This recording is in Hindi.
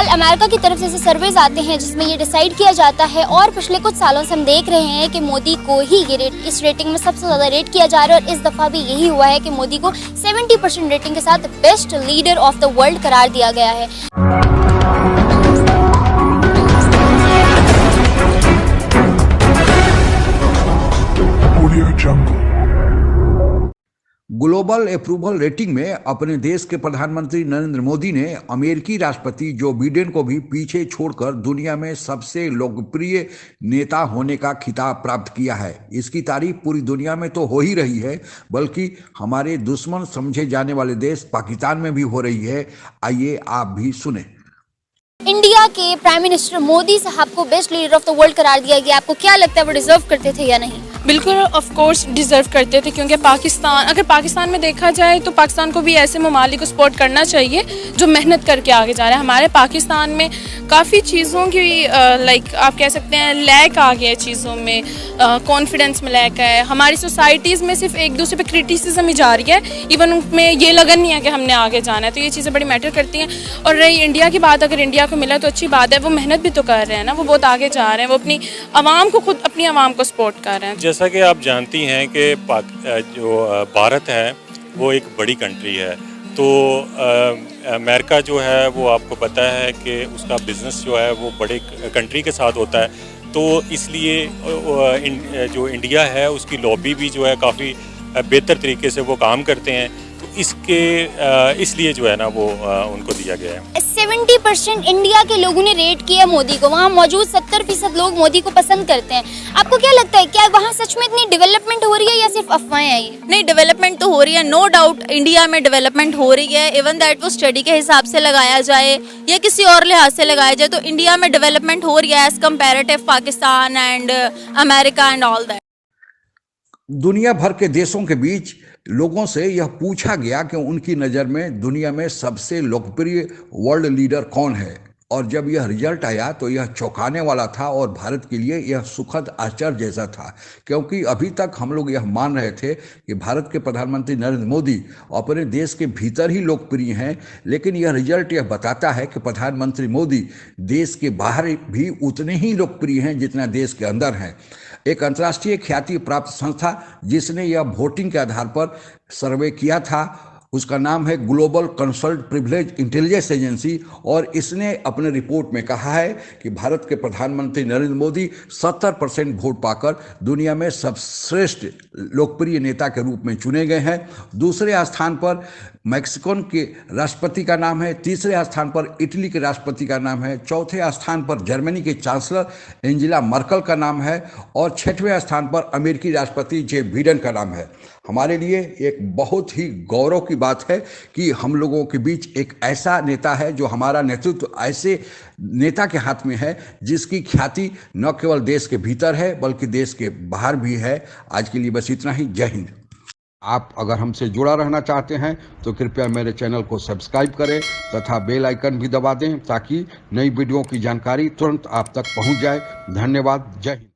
साल अमेरिका की तरफ से ऐसे सर्वेज आते हैं जिसमें ये डिसाइड किया जाता है, और पिछले कुछ सालों से हम देख रहे हैं कि मोदी को ही ये इस रेटिंग में सबसे ज़्यादा रेट किया जा रहा है। और इस दफ़ा भी यही हुआ है कि मोदी को 70% रेटिंग के साथ best leader of the world करार दिया गया है। ग्लोबल अप्रूवल रेटिंग में अपने देश के प्रधानमंत्री नरेंद्र मोदी ने अमेरिकी राष्ट्रपति जो बिडेन को भी पीछे छोड़कर दुनिया में सबसे लोकप्रिय नेता होने का खिताब प्राप्त किया है। इसकी तारीफ पूरी दुनिया में तो हो ही रही है, बल्कि हमारे दुश्मन समझे जाने वाले देश पाकिस्तान में भी हो रही है। आइए आप भी सुने। इंडिया के प्राइम मिनिस्टर मोदी साहब को best leader of the world करार दिया गया। आपको क्या लगता है वो डिजर्व करते थे या नहीं? बिल्कुल ऑफ कोर्स डिज़र्व करते थे, क्योंकि अगर पाकिस्तान में देखा जाए तो पाकिस्तान को भी ऐसे ममालिक को सपोर्ट करना चाहिए जो मेहनत करके आगे जा रहे हैं। हमारे पाकिस्तान में काफ़ी चीज़ों की लाइक आप कह सकते हैं लैक आ गया है, चीज़ों में कॉन्फिडेंस में लैक है। हमारी सोसाइटीज़ में सिर्फ एक दूसरे पे क्रिटिसिज्म ही जा रही है, इवन उनमें ये लगन नहीं है कि हमने आगे जाना है। तो ये चीज़ें बड़ी मैटर करती हैं। और रही इंडिया की बात, अगर इंडिया को मिला तो अच्छी बात है, वो मेहनत भी तो कर रहे हैं ना, वो बहुत आगे जा रहे हैं, वो अपनी आवाम को सपोर्ट कर रहे हैं। जैसा कि आप जानती हैं कि जो भारत है वो एक बड़ी कंट्री है, तो अमेरिका जो है वो आपको पता है कि उसका बिज़नेस जो है वो बड़े कंट्री के साथ होता है। तो इसलिए जो इंडिया है उसकी लॉबी भी जो है काफ़ी बेहतर तरीके से वो काम करते हैं। तो इसलिए जो है ना वो उनको दिया गया है। 70% इंडिया के लोगों ने रेट किया मोदी को। वहाँ मौजूद 70% लोग मोदी को पसंद करते हैं। आपको क्या लगता है, क्या वहाँ सच में इतनी डेवलपमेंट हो रही है या सिर्फ अफवाहें हैं? ये नहीं, डेवलपमेंट तो हो रही है, नो डाउट इंडिया में डेवलपमेंट हो रही है। इवन दैट वो स्टडी के हिसाब से लगाया जाए या किसी और लिहाज से लगाया जाए तो इंडिया में डेवलपमेंट हो रही है as comparative Pakistan and America and all that. दुनिया भर के देशों के बीच लोगों से यह पूछा गया कि उनकी नज़र में दुनिया में सबसे लोकप्रिय वर्ल्ड लीडर कौन है, और जब यह रिजल्ट आया तो यह चौंकाने वाला था और भारत के लिए यह सुखद आश्चर्य जैसा था, क्योंकि अभी तक हम लोग यह मान रहे थे कि भारत के प्रधानमंत्री नरेंद्र मोदी अपने देश के भीतर ही लोकप्रिय हैं, लेकिन यह रिजल्ट यह बताता है कि प्रधानमंत्री मोदी देश के बाहर भी उतने ही लोकप्रिय हैं जितना देश के अंदर हैं। एक अंतर्राष्ट्रीय ख्याति प्राप्त संस्था जिसने यह वोटिंग के आधार पर सर्वे किया था, उसका नाम है global consult privilege intelligence agency, और इसने अपने रिपोर्ट में कहा है कि भारत के प्रधानमंत्री नरेंद्र मोदी 70% वोट पाकर दुनिया में सर्वश्रेष्ठ लोकप्रिय नेता के रूप में चुने गए हैं। दूसरे स्थान पर मैक्सिकोन के राष्ट्रपति का नाम है, तीसरे स्थान पर इटली के राष्ट्रपति का नाम है, चौथे स्थान पर जर्मनी के चांसलर एंजेला मर्केल का नाम है, और छठवें स्थान पर अमेरिकी राष्ट्रपति जो बिडेन का नाम है। हमारे लिए एक बहुत ही गौरव की बात है कि हम लोगों के बीच एक ऐसा नेता है, जो हमारा नेतृत्व ऐसे नेता के हाथ में है जिसकी ख्याति न केवल देश के भीतर है बल्कि देश के बाहर भी है। आज के लिए बस इतना ही। जय हिंद। आप अगर हमसे जुड़ा रहना चाहते हैं तो कृपया मेरे चैनल को सब्सक्राइब करें तथा बेल आइकन भी दबा दें ताकि नई वीडियो की जानकारी तुरंत आप तक पहुंच जाए। धन्यवाद। जय हिंद।